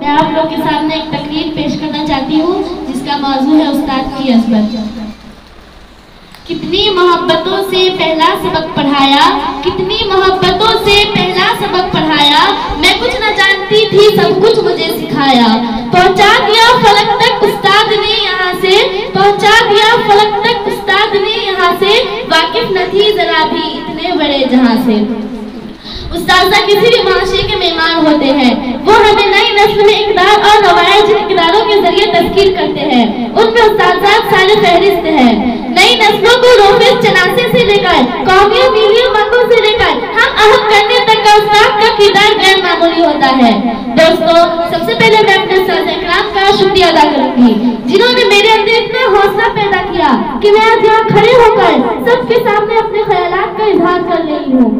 मैं आप लोग के सामने एक तकरीर पेश करना चाहती हूँ जिसका मौजू है उस्ताद की अज़मत। कितनी मोहब्बतों से पहला सबक पढ़ाया, कितनी मोहब्बतों से पहला सबक पढ़ाया, मैं कुछ न जानती थी सब कुछ मुझे सिखाया। पहुंचा दिया फलक तक उस्ताद ने यहाँ से, पहुंचा दिया फलक तक उस्ताद ने यहाँ से, वाकिफ न थी जरा भी इतने बड़े जहां से। उस्ताज़ा किसी भी माशरे के मेहमान होते हैं, वो हमें नई नस्ल में इक़दार और रवायज इक़दारों के जरिए तस्कीर करते हैं। उनमें उस्ताज़ा सारे फहरिस्त है। नई नस्लों को रोफिस चनासे से लेकर कौमियों मिलियों मंगों से लेकर हम अहम करने तक का उस्ताद का किरदार गैर मामूली होता है। दोस्तों, सबसे पहले मैं अपने उस्ताद इकराम का शुक्रिया अदा करूंगी जिन्होंने मेरे अंदर इतना हौसला पैदा किया कि मैं आज यहाँ खड़े होकर सबके सामने अपने ख्यालात का इजहार कर रही हूँ।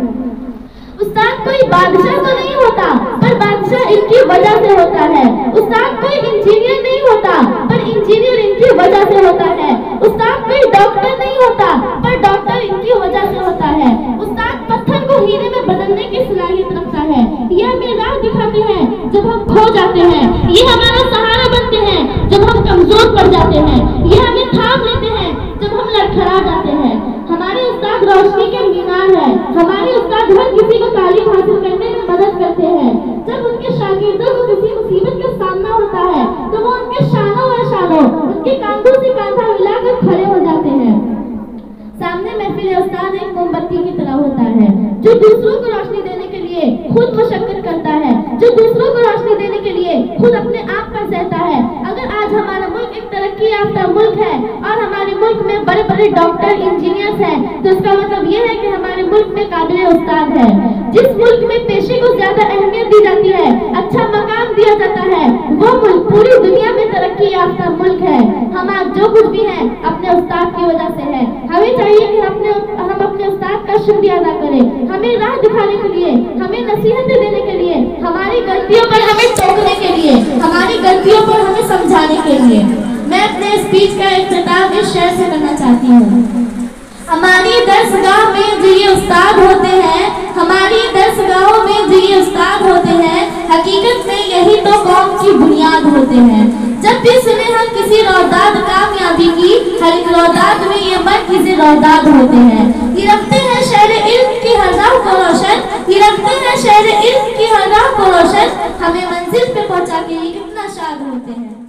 उस्ताद कोई बादशाह तो नहीं होता, पर बादशाह इनकी वजह से होता है। उस्ताद कोई इंजीनियर नहीं होता, पर इंजीनियर इनकी वजह से होता है। उस्ताद कोई डॉक्टर नहीं होता, पर डॉक्टर इनकी वजह से होता है। उस्ताद पत्थर को हीरे में बदलने की सलाहियत रखता है। ये हमें राह दिखाते हैं जब हम खो जाते हैं, ये हमारा सहारा बनते हैं जब हम कमजोर पड़ जाते हैं, ये हमें थाम लेते हैं जब हम लड़खड़ा जाते हैं। हमारे उस्ताद रोशनी के मीनार है। हमारे उस्ताद हर किसी को तालीम हासिल करने में मदद करते हैं। जब उनके शागिर्दों को किसी मुसीबत का सामना होता है तो वो उनके शानों व शानों, उनके कांधों से कांधा मिलाकर खड़े हो जाते हैं। सामने महफिल उस्ताद एक मोमबत्ती की तरह होता है जो दूसरों को रोशनी देने के लिए खुद मशक्कत करता है, जो दूसरों को रोशनी देने के लिए खुद अपने आप पर सहता है। अगर आज हमारा मुल्क एक तरक्की याफ्ता मुल्क है और हमारे मुल्क में बड़े बड़े डॉक्टर इंजीनियर्स हैं, तो इसका मतलब ये है कि हमारे मुल्क में काबिल उस्ताद है। जिस मुल्क में पेशे को ज्यादा अहमियत दी जाती है, अच्छा मकाम दिया जाता है, वो मुल्क पूरी दुनिया में तरक्की याफ्ता मुल्क है। हम आज जो कुछ भी हैं अपने उस्ताद की वजह से है। हमें चाहिए कि हम अपने उस्ताद का शुक्रिया अदा करें, हमें राह दिखाने के लिए, हमें नसीहतें देने के लिए, हमारी गलतियों पर हमें टोकने के लिए, हमारी गलतियों पर हमें समझाने के लिए। मैं अपने स्पीच का इख्तिताम इस शेर से करना चाहती हूँ। हमारी दरसगाह में जो ये उस्ताद होते हैं, हमारी दरसगाहों में जो ये उस्ताद होते हैं, हकीकत में यही तो कौम की बुनियाद होते हैं। जब भी सुने हम किसी रौदाद कामयाबी की, हर एक रौदाद में ये मरकज़े रौदाद होते हैं। ये रखते हैं शहर इल्म की हर राह को रोशन, ये रखते हैं शहर इल्म की हर राह को रोशन, हमें मंजिल पे पहुंचा के ये कितना शाद होते हैं।